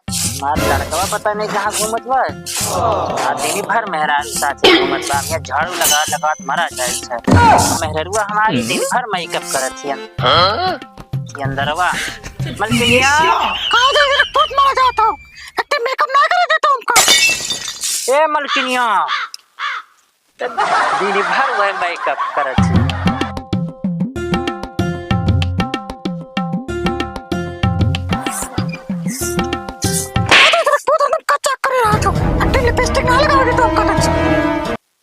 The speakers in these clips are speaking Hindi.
हमार लड़कवा पता नहीं कहाँ घूमत बा। दिन भर मेहरारू साथे घूमत बा। मैं झाड़ू लगा लगा मरा जाए छै। मेहरुआ हमारी दिन भर मेकअप करत हियन। ये अंदरवा मलकिनिया कहाँ जाके रिपोर्ट मारा जाता हूँ। इतने मेकअप ना करे देता हूँ हमका। ए मलकिनिया दिन भर वह मेकअप करत हियन।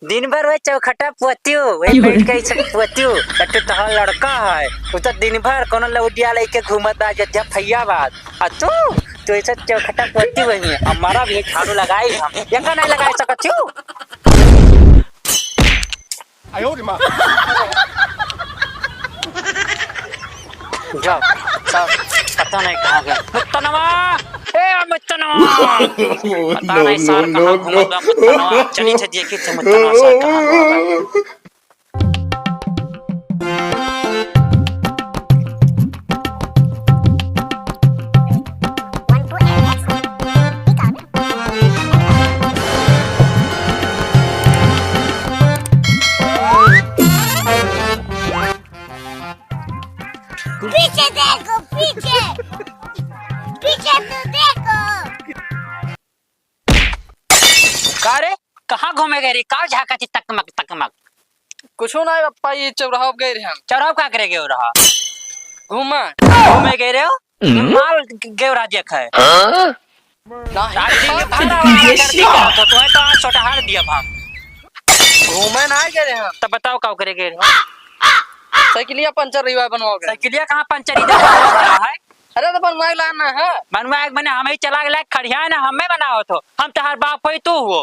दिन भर वही चौखटा पोतियो वही बैठ के पोतियो तो तोहर लड़का है उ तो दिन भर कोनो लौडिया लेके घूमत आ जब फैयाबाद आ तू ऐसा चौखटा पोती वही हमारा भी झाड़ू लगाई हम यका नहीं लगा सकत हूं। आयो रे मां जाओ सब पता नहीं कहां गया मुत्तनवा। ए मुत्तनवा पता नहीं सर कहां घूमत बा मुत्तनवा। चली छ देखे थे मुत्तनवा सर कहां बा। पीछे देखो पीछे पीछे तो देखो। का रे कहां घूमे गए रे का झाका थी तकमक तकमक। कुछ ना पप्पा ये चौराहा गए रहे हम। चौराहा का करे गए रहा घूमे गए रे हो माल गेवरा देख है तो छोटा हार दिया भाम घूमे ना गए रहे हम। तब बताओ का करे गए साइकिलिया पंचर रही बनवाओगे। साइकिलिया कहां पंचर है। अरे तो बनवाए लाना है बनवाए बने हमें चला गया खड़िया ना हमें बनाओ तो हम तुम्हार बाप होई तू हो।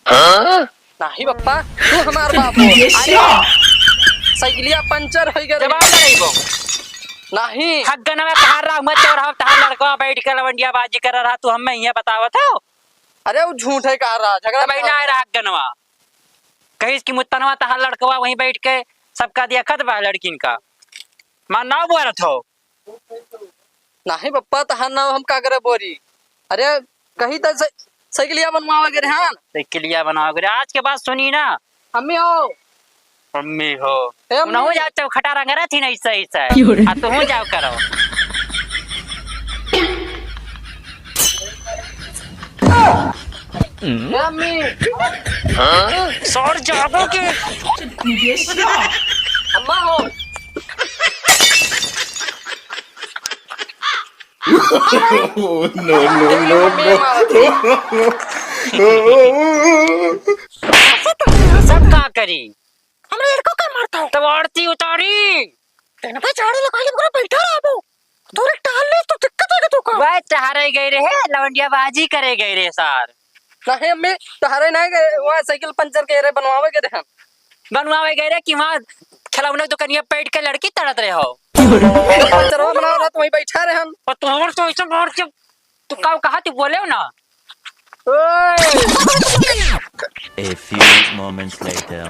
नहीं पप्पा तू हमार बाप हो। साइकिलिया पंचर हो गया जवाब नहीं वो नहीं हगन में कहां रहा मत और हम तहार लड़का बैठ के लवंडिया बाजी कर रहा तू हमें ये बतावत हो। अरे वो झूठ है कह रहा झगड़ा भाई ना रहा हगनवा कहीं की मुत्तनवा तहार लड़कवा वहीं बैठ के सबका दिया खत बा लड़किन का मां ना बोलत हो। नहीं पप्पा तहार नाम हम का करे बोरी। अरे कहीं तो साइकिलिया बनवाओगे रे हां साइकिलिया बनाओगे आज के बाद सुनी ना अम्मी हो मम्मी हो तुम हो जाओ तो खटा रंग रहा थी ना ऐसा ऐसा आ तो हो जाओ करो अम्मी सौर जागो के अम्मा हो सब का करी हमरे लड़को का मारता हूँ। तब आरती उतारी तेने पे झाड़ू लगा ले पूरा बैठा रहा वो दूर टहल ले तो दिक्कत है तू का। वह टहरे गए रहे लवंडिया बाजी करे गए रे सार। नहीं अम्मी तहारे नहीं गए वहाँ साइकिल पंचर के रे बनवावे रे हम। बनवावे गए रे कि वहाँ खिलौने दुकानिया बैठ के लड़की तड़त रहे हो। पंचरवा बना रहा तो वहीं बैठा रहे हम। और तुम्हारे तो ऐसा मार के तू का कहा तू बोले हो ना। A few moments later.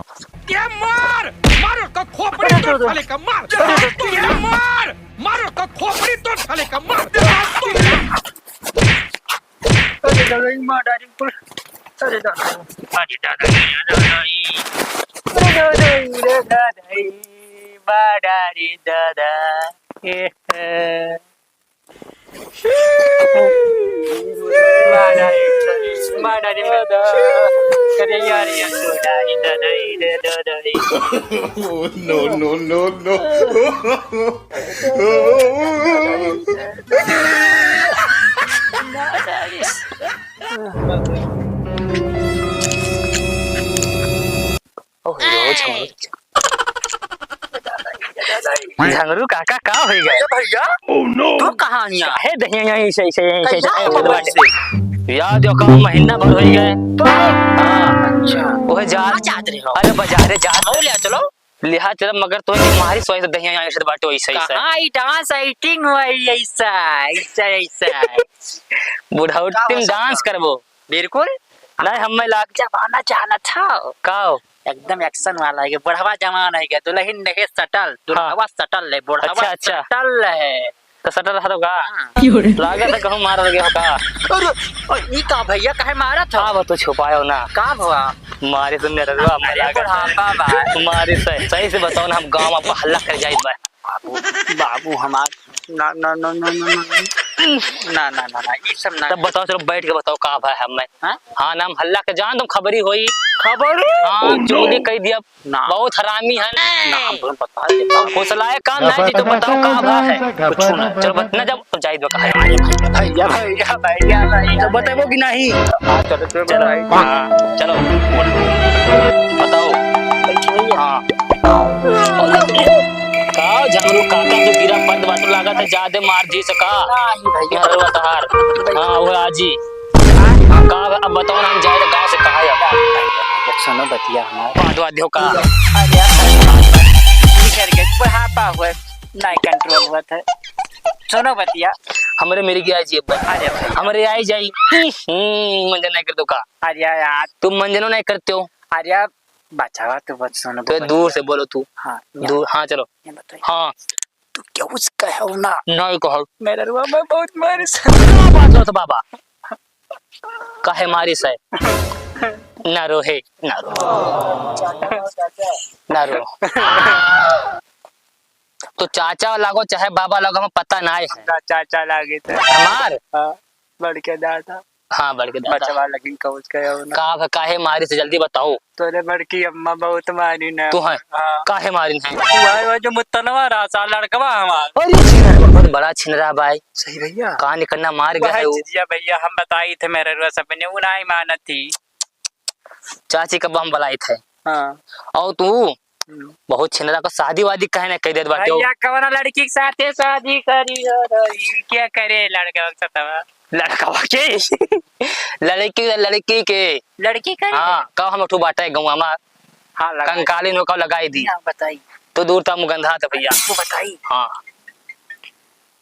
क्या मार मारो का खोपड़ी तोड़ साले का मार क्या मार मारो का खोपड़ी तोड़ साले का मार। अरे दादा मार डाली पुल अरे दादा अरे दादा बाडारी दादा बाडारी दादा करे यार यार दादा दादा No. झंगरू काका का हो गया भैया तू कहानियां है दहिया ऐसे याद जो का महीना भर हो गए अच्छा वो अरे बाजारे जा ले चलो लिहा चलो मगर तो तुम्हारी सोई दहिया ऐसे बाटो ऐसे हां डांस एक्टिंग हुई ऐसा ऐसा ऐसा बुढ़ाऊ तुम डांस करबो बिल्कुल नहीं हमें लाग जमाना चाहना था काओ एकदम एक्शन वाला है बुढ़ावा जमाना है दुल्हन नहीं सटल दुल्हवा सटल है बुढ़ावा सटल है तो सटर रहा तो का लागत है कहूँ मार गया का अरे ई का भैया काहे मारा था हाँ वो तो छुपायो ना का भवा मारे तो मेरा रुआ बुढ़ापा बा तुम्हारे सही से बताओ ना हम गांव में हल्ला कर जाए बा बाबू हमार ना ना ना ना ना ना ना ना ना ये सब ना तब बताओ चलो बैठ के बताओ का भाई हम हाँ? हाँ नाम हल्ला के जान तुम खबरी होई खबर हाँ चोरी कह दिया ना। बहुत हरामी है ना हम बता देता फुसलाए काम नहीं तो बताओ का भा है कुछ ना चलो बतना जब तो जाहिद बका है भैया भैया भैया भैया तो बताओ कि नहीं हाँ चलो चलो चलो हाँ चलो बताओ हाँ का झगड़ू काका तो गिरा पर्द बाटो लगा था ज्यादा मार जी सका भैया हर वतहार हाँ वो आजी हाँ का अब बताओ ना हम जाए गांव से कहा अब सुनो बतिया हमार पांडवा देव का अरे करके बुढ़ापा हुआ नहीं कंट्रोल हुआ था सुनो बतिया हमारे मेरी गया जी अब अरे हमारे आई जाई मंजन नहीं कर दो का अरे यार तुम मंजनो नहीं करते हो अरे बचावा तो बच सुनो तो दूर से बोलो तू हाँ दूर हाँ चलो ये बताइए हाँ तू क्या उसका है ना नहीं कहो मेरा रुआ में बहुत मार क्या बात हो तो बाबा काहे मारी से ना रो है ना रो ना रो तो चाचा लागो चाहे बाबा लागो हमें पता ना है चाचा लागे थे हमार बढ़ के दादा हाँ बढ़ के दादा बचवा लेकिन कौच का है ना का काहे मारी से जल्दी बताओ तोरे बड़की अम्मा बहुत मारी ना तू है हाँ काहे मारी है वो जो मुत्तनवा रहा सा लड़कवा हमार अरे छिनरा बहुत बड़ा छिनरा भाई सही भैया कहाँ निकलना मार गया है वो जिया भैया हम बताई थे मेरे रुआ सब ने वो नहीं मानत थी चाची कब हम बुलाई थे हाँ और तू बहुत छिनरा को शादी वादी कहे ना कह देत बाटे भैया कवना लड़की के साथ शादी करी हो रही क्या करे लड़का के साथ लड़का के लड़की के लड़की का हाँ कब हम उठू बाटा है गाँव में हाँ लगा कंकाली नो कब लगाई दी बताई तो दूर तक मुगंधा था भैया वो बताई हाँ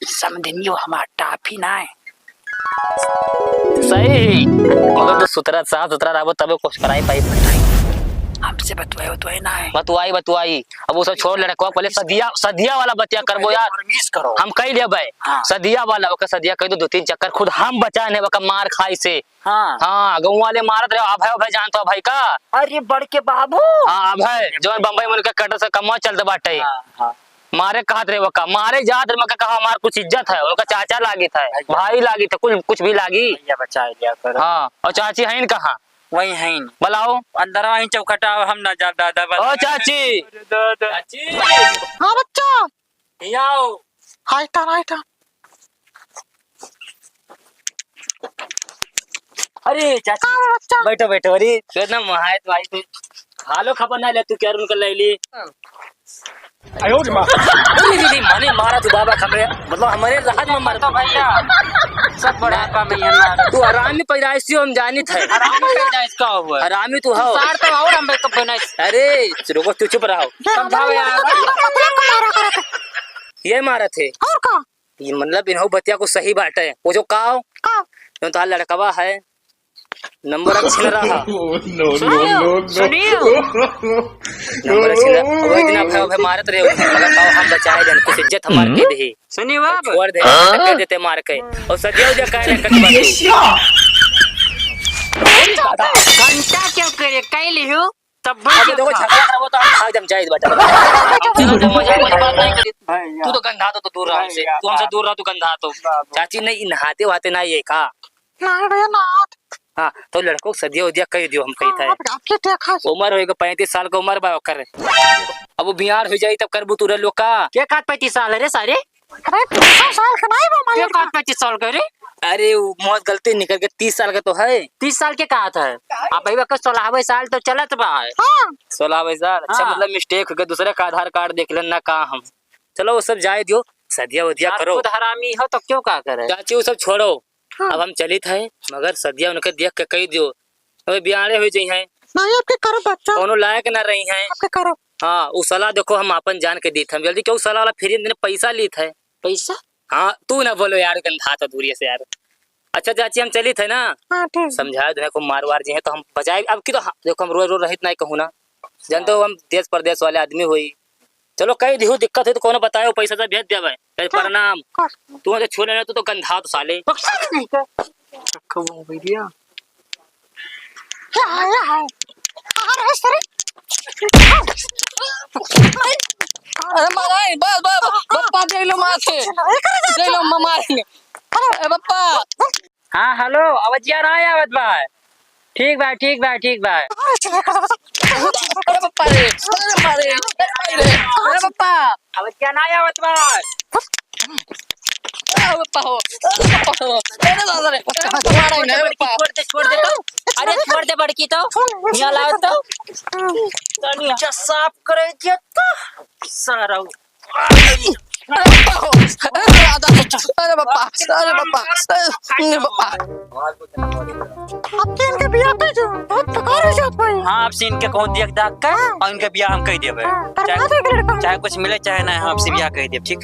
समझनियो हमार टाफी ना है सही मगर तो सुतरा साफ सुथरा रहो तब कुछ कराई पाई हमसे बतवाए तो है ना है बतुआई अब वो सब छोड़ लड़का पहले सदिया वाला बतिया करबो यार मिस करो हम कह लिया भाई हाँ। सदिया वाला ओकर सदिया कह दो 2-3 चक्कर खुद हम बचा ने ओकर मार खाई से हाँ हाँ गाँव वाले मारत रहे अभय अभय जानतो भाई का अरे बड़ के बाबू हाँ अभय जो बम्बई मन के कटर से कमा चलते बाटे हाँ मारे कहत रहे वका मारे जात रहे कहा हमार कुछ इज्जत है उनका चाचा लागी था भाई लागी था कुछ भी लागी भैया बचा लिया करो हाँ और चाची है कहाँ वही है बुलाओ अंदर वहीं चौखटा हम ना जा दादा ओ चाची चाची हाँ बच्चा आओ हाय था अरे चाची हाँ बच्चा बैठो बैठो अरे तो ना महायत भाई तू हालो खबर ना ले तू क्या उनका ले ली दीदी माने मारा तू बाबा खबरे मतलब हमारे राहत में मरता भैया सब बुढ़ापा में यहाँ तू आरामी पैदाइशी हम जानी थे इसका हुआ हरामी तू हो सार तो और हम कब बनाई अरे रुको तू चुप रहो समझाओ यार ये मारा थे और का ये मतलब इन्हों बतिया को सही बात है वो जो काओ जो तार लड़कवा है नंबर छीन रहा सुनियो नंबर छीन वही दिन भाई भाई मारत रहे मगर काओ हम बचाए जन कुछ इज्जत हमार के दे सुनियो बाप छोड़ दे कर देते मार के और सदिया उदिया काहे ना करते घंटा क्यों करे कई लियो तब अबे देखो झगड़ा करबो तो हम भाग जम जाए बेटा तू मजाक वाली बात नहीं करी तू तो गंधा तो दूर रहा हमसे तू हमसे दूर रहा तू गंधा तो चाची नहीं नहाते वाते ना ये का ना भैया नाथ हाँ तो लड़कों को सदिया उदिया कह दियो हम कही था आपके देखा उम्र होएगा 35 साल का उम्र बा कर अब वो बिहार हो जाई तब करबू तू रे लोका क्या काट 35 साल है रे सारे अरे 50 साल का नहीं वो क्या मालिक काट 35 साल करे अरे वो मौत गलती निकल के 30 साल का तो है 30 साल के कहा था अब भाई वक्त 16 साल तो चलत बा हाँ 16 साल अच्छा हाँ। मतलब मिस्टेक हो गया दूसरे का आधार कार्ड देख लेना का हम चलो वो सब जाए दियो सदिया उदिया आप करो खुद हरामी हो तो क्यों का करे चाची वो सब छोड़ो हाँ। अब हम चली थे मगर सदिया उनके देख के कह दियो अबे बियारे हो जाई हैं नहीं आपके करो बच्चा कोनो लायक ना रही हैं आपके करो हाँ वो सलाह देखो हम अपन जान के दी थे हम जल्दी क्यों सलाह वाला फ्री में पैसा ली थे पैसा हाँ तू ना बोलो यार गंधा तो दूरिये से यार अच्छा चाची हम चली थे ना हाँ ठीक समझाए दुनिया को मारवार जी है तो हम बचाए अब की तो देखो हम रोज रोज रहित नहीं कहूँ ना जानते हो हम देश प्रदेश वाले आदमी हुई चलो कहीं दिहो दिक्कत है तो कोनो बताओ पैसा से भेज देवे कहे प्रणाम तू तो छोड़ ले तो गंधा तो साले कब भैया क्या है अरे सर अरे मारा बस बस पप्पा दे लो माथे दे लो मारे अरे पप्पा हाँ हेलो अवजिया ना आया अवध भाई ठीक भाई ठीक भाई ठीक भाई अरे पप्पा रे अरे मारे अरे पप्पा अवजिया ना आया अवध भाई अरे पप्पा हो अरे दादा रे मारा नहीं पप्पा छोड़ दे तो अरे छोड़ दे बड़की तो यहाँ लाओ तो तनिया साफ करे तो सारा अरे पप्पा अरे पप्पा अरे पप्पा अब के इनके बियाह पे जो बहुत थकार हो जात भाई हाँ आपसे इनके कौन दिया दाग का और इनका ब्याह हम कह देवे करवा दे लड़का चाहे कुछ मिले चाहे ना हम आपसे ब्याह कह देव ठीक है।